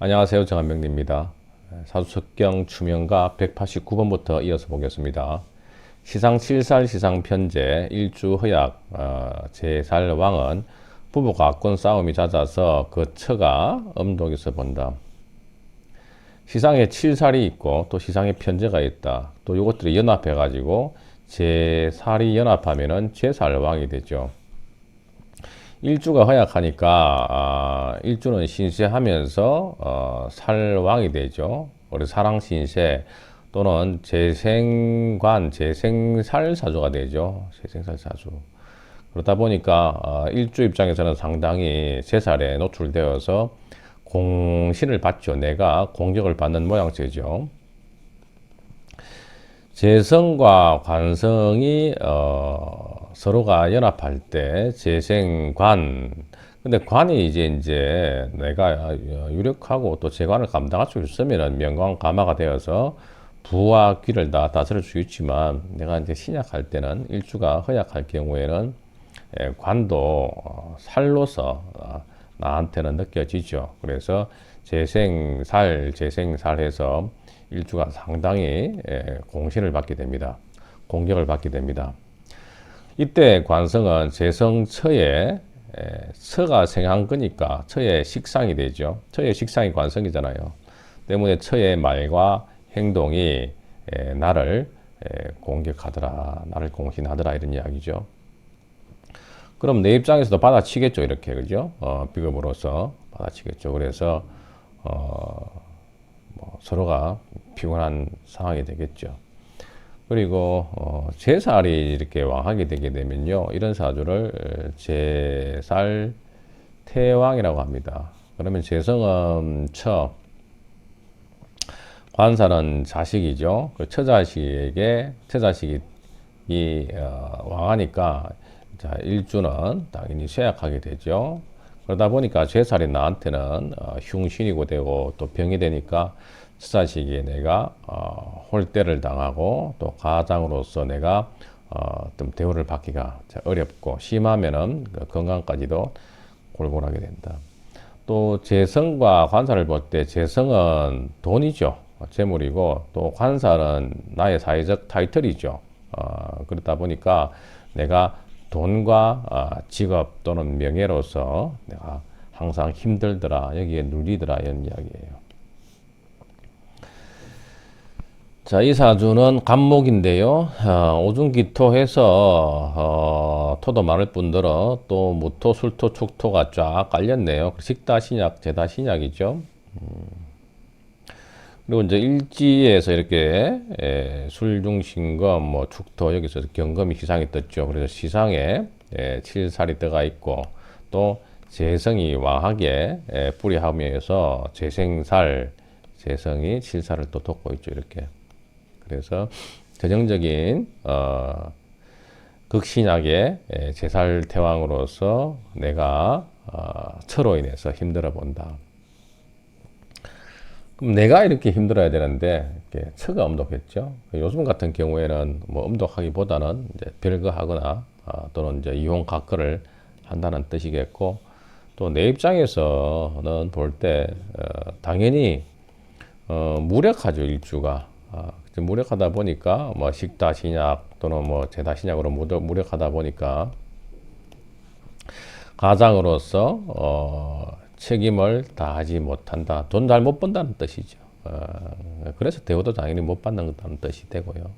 안녕하세요. 정한명리입니다. 사주석경 추명가 189번부터 이어서 보겠습니다. 시상 7살 시상 편제 일주 허약 제4살 왕은 부부가 악권 싸움이 잦아서 그 처가 음독에서 본다. 시상에 7살이 있고 또 시상에 편제가 있다. 또 이것들이 연합해 가지고 제4살이 연합하면은 제4살 왕이 되죠. 일주가 허약하니까 일주는 신세하면서 살왕이 되죠. 우리 사랑신세 또는 재생관, 재생살 사주가 되죠. 재생살 사주. 그러다 보니까 일주 입장에서는 상당히 제살에 노출되어서 공신을 받죠. 내가 공격을 받는 모양새죠. 재성과 관성이 서로가 연합할 때 재생관. 근데 관이 이제 내가 유력하고 또 재관을 감당할 수 있으면은 명관가마가 되어서 부와 귀를 다 다스릴 수 있지만 내가 이제 신약할 때는 일주가 허약할 경우에는 관도 살로서 나한테는 느껴지죠. 그래서 재생살해서 일주가 상당히 공신을 받게 됩니다. 공격을 받게 됩니다. 이때 관성은 재성처에 처가 생한 거니까 처의 식상이 되죠. 처의 식상이 관성이잖아요. 때문에 처의 말과 행동이 나를 공격하더라, 나를 공신하더라 이런 이야기죠. 그럼 내 입장에서도 받아치겠죠, 이렇게 그죠? 비겁으로서 받아치겠죠. 그래서 서로가 피곤한 상황이 되겠죠. 그리고 제살이 이렇게 왕하게 되게 되면요, 이런 사주를 제살 태왕이라고 합니다. 그러면 재성은 처, 관살은 자식이죠. 그 처자식에게 처자식이 왕하니까 자 일주는 당연히 쇠약하게 되죠. 그러다 보니까 제살이 나한테는 흉신이고 되고 또 병이 되니까 처자식이 내가 홀대를 당하고 또 가장으로서 내가 좀 대우를 받기가 어렵고 심하면은 그 건강까지도 골골하게 된다. 또 재성과 관살을 볼 때 재성은 돈이죠. 재물이고 또 관살은 나의 사회적 타이틀이죠. 그렇다 보니까 내가 돈과 직업 또는 명예로서 내가 항상 힘들더라, 여기에 눌리더라 이런 이야기예요. 자, 이 사주는 간목인데요. 오중기토해서 토도 많을 뿐더러 또 무토, 술토, 축토가 쫙 깔렸네요. 식다 신약, 제다 신약이죠. 그리고 이제 일지에서 이렇게 술중신검, 뭐 축토 여기서 경검이 시상이 떴죠. 그래서 시상에 칠살이 떠가 있고 또 재성이 왕하게 뿌리하면서 재생살, 재성이 칠살을 또 돋고 있죠. 이렇게. 그래서 전형적인 극신약의 제살 태왕으로서 내가 처로 인해서 힘들어 본다. 그럼 내가 이렇게 힘들어야 되는데 이렇게 처가 엄독했죠. 요즘 같은 경우에는 뭐 엄독하기보다는 이제 별거하거나 또는 이제 이혼 각거를 한다는 뜻이겠고, 또 내 입장에서는 볼 때 당연히 무력하죠. 일주가. 무력하다 보니까 뭐 식다 신약 또는 뭐 제다 신약으로 무력하다 보니까 가장으로서 책임을 다하지 못한다. 돈 잘 못 번다는 뜻이죠. 그래서 대우도 당연히 못 받는다는 뜻이 되고요.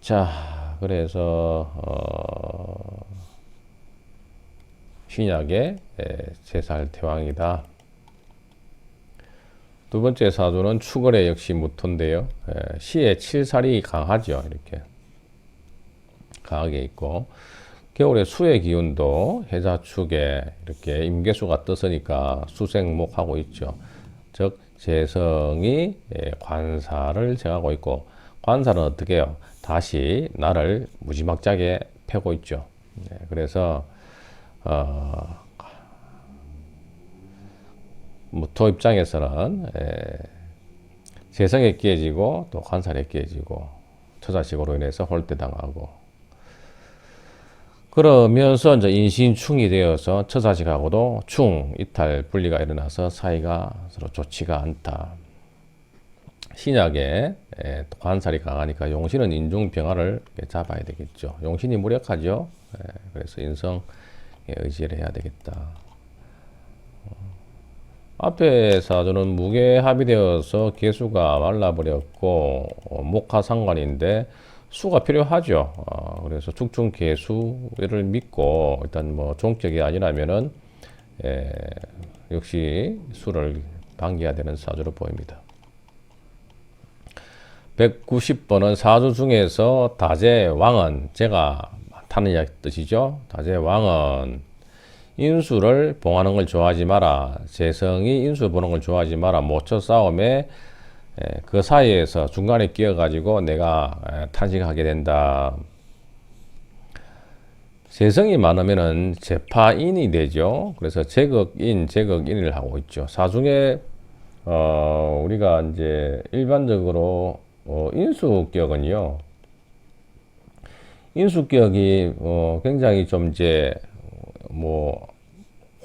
자, 그래서 신약의 제살 태왕이다. 두 번째 사주는 추걸의 역시 무토인데요. 시의 칠살이 강하죠. 이렇게 강하게 있고, 겨울에 수의 기운도 해자축에 이렇게 임계수가 떴으니까 수생목하고 있죠. 즉 재성이 관사를 정하고 있고, 관사는 어떻게 해요? 다시 나를 무지막지하게 패고 있죠. 그래서 무토 입장에서는 재성에 끼어지고 또 관살에 끼어지고 처자식으로 인해서 홀대당하고, 그러면서 이제 인신충이 되어서 처자식하고도 충, 이탈, 분리가 일어나서 사이가 서로 좋지가 않다. 신약에 관살이 강하니까 용신은 인중병화를 잡아야 되겠죠. 용신이 무력하죠. 그래서 인성에 의지를 해야 되겠다. 앞에 사주는 무게합이 되어서 개수가 말라버렸고 목화상관인데 수가 필요하죠. 그래서 축충개수를 믿고 일단 뭐 종격이 아니라면은 역시 수를 당겨야 되는 사주로 보입니다. 190번은 사주 중에서 다재왕은 제가 많다는 뜻이죠. 다재왕은 인수를 봉하는 걸 좋아하지 마라. 재성이 인수 보는 걸 좋아하지 마라. 모처 싸움에 그 사이에서 중간에 끼어가지고 내가 탄식하게 된다. 재성이 많으면은 재파인이 되죠. 그래서 제극인, 제극인을 하고 있죠. 사중에 우리가 이제 일반적으로 인수격은요. 인수격이 굉장히 좀 이제 뭐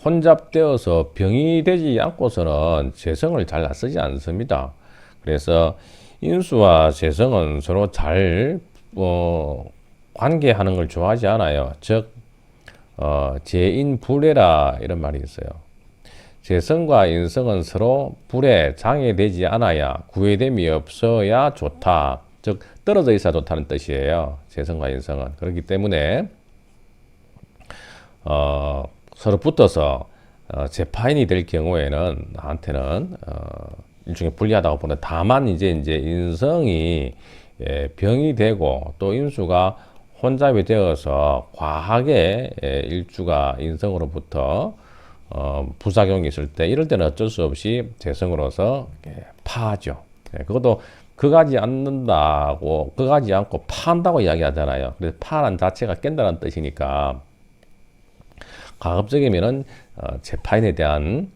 혼잡되어서 병이 되지 않고서는 재성을 잘 쓰지 않습니다. 그래서 인수와 재성은 서로 잘 관계하는 걸 좋아하지 않아요. 즉 재인불애라 이런 말이 있어요. 재성과 인성은 서로 불에 장애되지 않아야 구애됨이 없어야 좋다. 즉 떨어져 있어야 좋다는 뜻이에요. 재성과 인성은. 그렇기 때문에 서로 붙어서 재파인이 될 경우에는 나한테는 일종의 불리하다고 보는데, 다만 이제 인성이 병이 되고 또 인수가 혼잡이 되어서 과하게 일주가 인성으로부터 부작용이 있을 때, 이럴 때는 어쩔 수 없이 재성으로서 파하죠. 그것도 그가지 않는다고, 그가지 않고 파한다고 이야기하잖아요. 그래서 파란 자체가 깬다는 뜻이니까 가급적이면은 재파인에 대한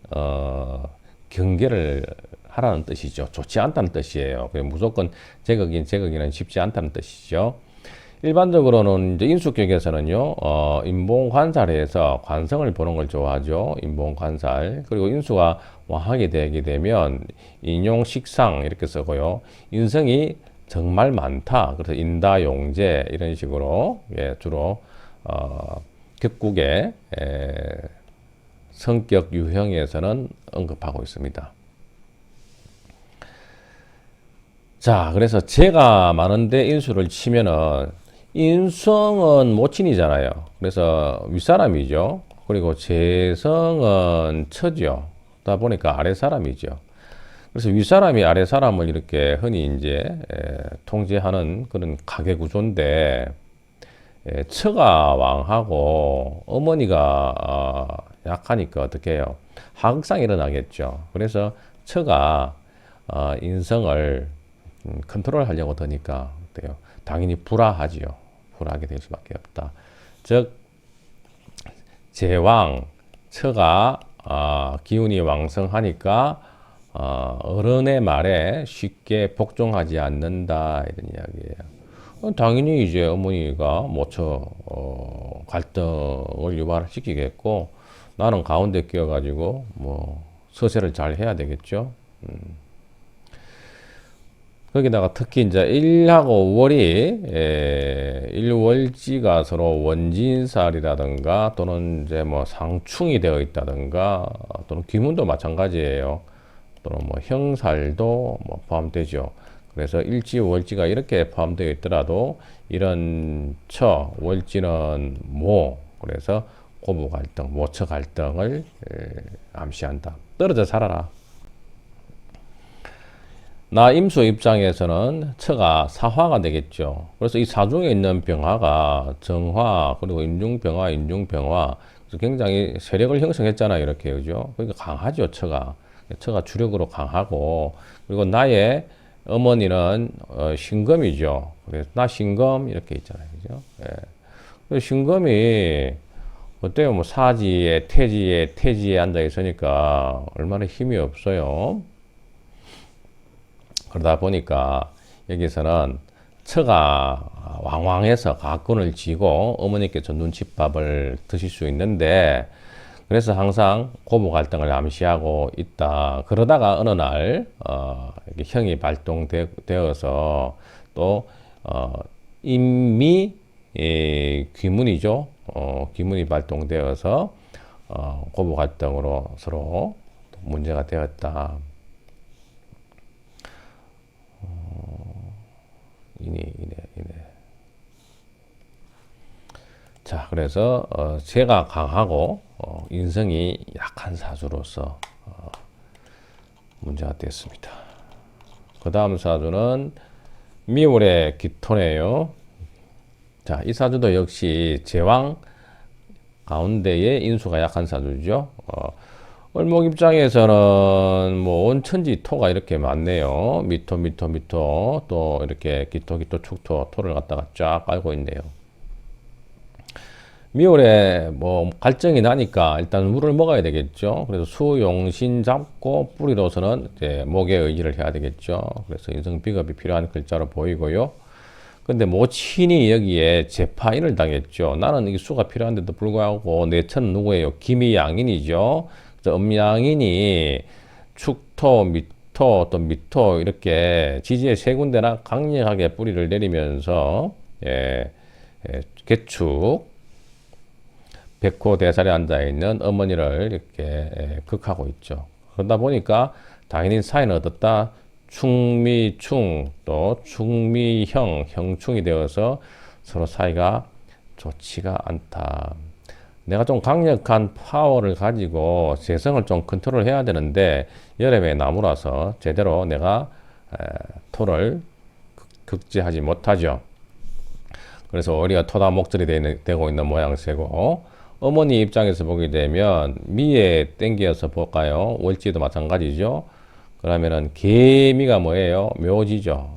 경계를 하라는 뜻이죠. 좋지 않다는 뜻이에요. 무조건 제극인은 쉽지 않다는 뜻이죠. 일반적으로는 이제 인수격에서는요, 인봉관살에서 관성을 보는 걸 좋아하죠. 인봉관살. 그리고 인수가 왕하게 되게 되면 인용식상 이렇게 쓰고요. 인성이 정말 많다. 그래서 인다용제 이런 식으로 주로 격국의 성격 유형에서는 언급하고 있습니다. 자, 그래서 재가 많은데 인수를 치면은 인성은 모친이잖아요. 그래서 윗사람이죠. 그리고 재성은 처죠. 그러다 보니까 아랫사람이죠. 그래서 윗사람이 아랫사람을 이렇게 흔히 이제 통제하는 그런 가계 구조인데, 처가 왕하고 어머니가 약하니까 어떻게 해요? 하극상이 일어나겠죠. 그래서 처가 인성을 컨트롤 하려고 드니까 어때요? 당연히 불화하지요. 불화하게 될 수밖에 없다. 즉 제왕, 처가 기운이 왕성하니까 어른의 말에 쉽게 복종하지 않는다, 이런 이야기예요. 당연히 이제 어머니가 모처 갈등을 유발시키겠고, 나는 가운데 끼어가지고 뭐 서세를 잘 해야 되겠죠. 거기다가 특히 이제 1하고 5월이 일월지가 서로 원진살이라든가 또는 이제 뭐 상충이 되어 있다든가 또는 귀문도 마찬가지예요. 또는 뭐 형살도 뭐 포함되죠. 그래서 일지, 월지가 이렇게 포함되어 있더라도 이런 처, 월지는 모, 그래서 고부 갈등, 모처 갈등을 암시한다. 떨어져 살아라. 나 임수 입장에서는 처가 사화가 되겠죠. 그래서 이 사중에 있는 병화가 정화, 그리고 인중병화, 인중병화, 그래서 굉장히 세력을 형성했잖아요. 이렇게, 그죠? 그러니까 강하죠, 처가. 처가 주력으로 강하고, 그리고 나의 어머니는 신금이죠. 그래서 나 신금 이렇게 있잖아요, 그죠? 예. 신금이 어때요? 뭐 사지에, 태지에 앉아 있으니까 얼마나 힘이 없어요. 그러다 보니까 여기서는 처가 왕왕해서 가권을 쥐고 어머니께서 눈칫밥을 드실 수 있는데, 그래서 항상 고부 갈등을 암시하고 있다. 그러다가 어느 날 이렇게 형이 발동되어서 또 인미 귀문이죠. 귀문이 발동되어서 고부 갈등으로 서로 문제가 되었다. 이네. 자, 그래서 제가 강하고 인성이 약한 사주로서 문제가 됐습니다. 그 다음 사주는 미월의 기토네요. 자, 이 사주도 역시 제왕 가운데에 인수가 약한 사주죠. 을목 입장에서는 뭐 온천지 토가 이렇게 많네요. 미토 또 이렇게 기토 축토 토를 갖다가 쫙 깔고 있네요. 미월에 뭐 갈증이 나니까 일단 물을 먹어야 되겠죠. 그래서 수용신 잡고 뿌리로서는 이제 목에 의지를 해야 되겠죠. 그래서 인성 비겁이 필요한 글자로 보이고요. 근데 모친이 여기에 재파인을 당했죠. 나는 이 수가 필요한데도 불구하고 내 천은 누구예요? 기미양인이죠. 그래서 음양인이 축토, 미토, 또 미토 이렇게 지지의 세 군데나 강력하게 뿌리를 내리면서 개축 백호 대살에 앉아있는 어머니를 이렇게 극하고 있죠. 그러다 보니까 당연히 사이는 어떻다? 충미충 또 충미형, 형충이 되어서 서로 사이가 좋지가 않다. 내가 좀 강력한 파워를 가지고 재성을 좀 컨트롤 해야 되는데 여름에 나무라서 제대로 내가 토를 극제하지 못하죠. 그래서 오히려 토다 목절이 되고 있는 모양새고, 어머니 입장에서 보게 되면 미에 땡겨서 볼까요? 월지도 마찬가지죠. 그러면은 개미가 뭐예요? 묘지죠.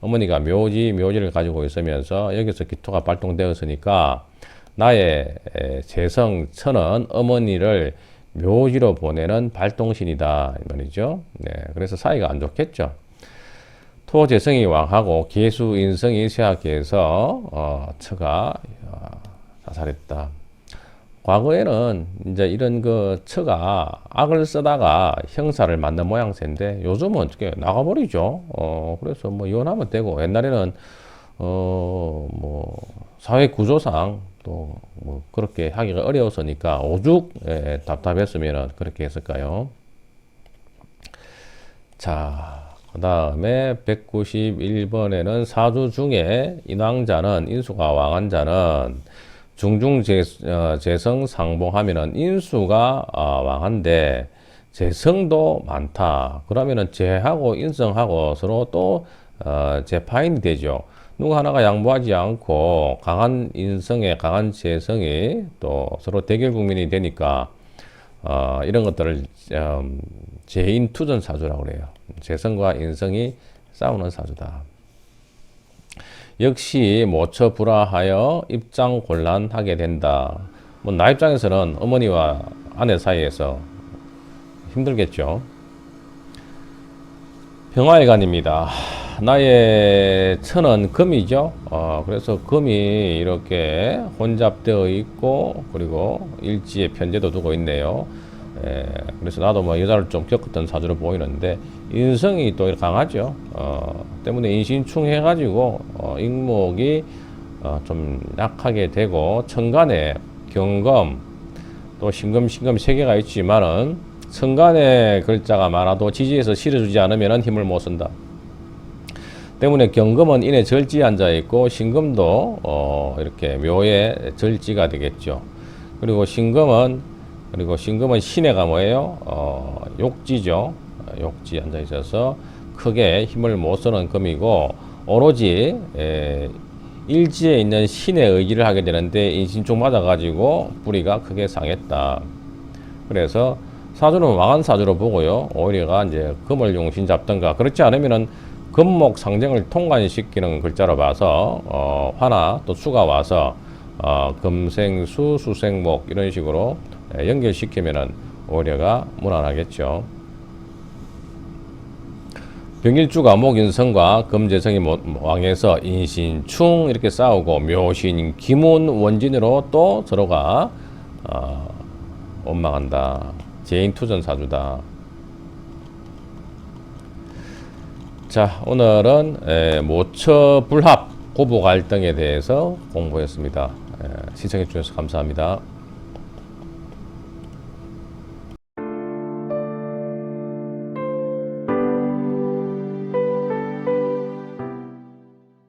어머니가 묘지를 가지고 있으면서 여기서 기토가 발동되었으니까 나의 재성 천은 어머니를 묘지로 보내는 발동신이다 이 말이죠. 네, 그래서 사이가 안 좋겠죠. 토재성이 왕하고 계수인성이 쇠약해서 처가 자살했다. 과거에는 이제 이런 그 처가 악을 쓰다가 형사를 만든 모양새인데 요즘은 어떻게 나가버리죠. 그래서 뭐 이혼하면 되고, 옛날에는 뭐 사회 구조상 또 뭐 그렇게 하기가 어려웠으니까 오죽 답답했으면은 그렇게 했을까요? 자, 그 다음에 191번에는 사주 중에 인왕자는, 인수가 왕한 자는 중중재성 상봉하면은 인수가 왕한데 재성도 많다. 그러면은 재하고 인성하고 서로 또 재파인이 되죠. 누구 하나가 양보하지 않고 강한 인성에 강한 재성이 또 서로 대결 국면이 되니까 이런 것들을 재인투전 사주라고 그래요. 재성과 인성이 싸우는 사주다. 역시 모처불화하여 입장 곤란하게 된다. 뭐 나 입장에서는 어머니와 아내 사이에서 힘들겠죠. 병화일간입니다. 나의 천은 금이죠. 그래서 금이 이렇게 혼잡되어 있고, 그리고 일지에 편제도 두고 있네요. 그래서 나도 뭐 여자를 좀 겪었던 사주로 보이는데 인성이 또 강하죠. 때문에 인신충 해가지고 인목이 좀 약하게 되고, 천간에 경금 또 신금 세 개가 있지만은 천간에 글자가 많아도 지지에서 실어주지 않으면 힘을 못 쓴다. 때문에 경금은 인에 절지에 앉아 있고, 신금도 이렇게 묘에 절지가 되겠죠. 그리고 신금은 신해가 뭐예요? 욕지죠. 욕지 앉아 있어서 크게 힘을 못 쓰는 금이고, 오로지 일지에 있는 신의 의지를 하게 되는데 인신충 맞아가지고 뿌리가 크게 상했다. 그래서 사주는 왕한 사주로 보고요. 오히려가 이제 금을 용신 잡든가, 그렇지 않으면은 금목 상정을 통관시키는 글자로 봐서 화나 또 수가 와서 금생수 수생목 이런 식으로 연결시키면은 오히려가 무난하겠죠. 병일주가 목인성과 금재성이 왕해서 인신충 이렇게 싸우고 묘신 기문 원진으로 또 서로가 원망한다. 재인투전사주다. 자, 오늘은 모처불합 고부 갈등에 대해서 공부했습니다. 시청해 주셔서 감사합니다.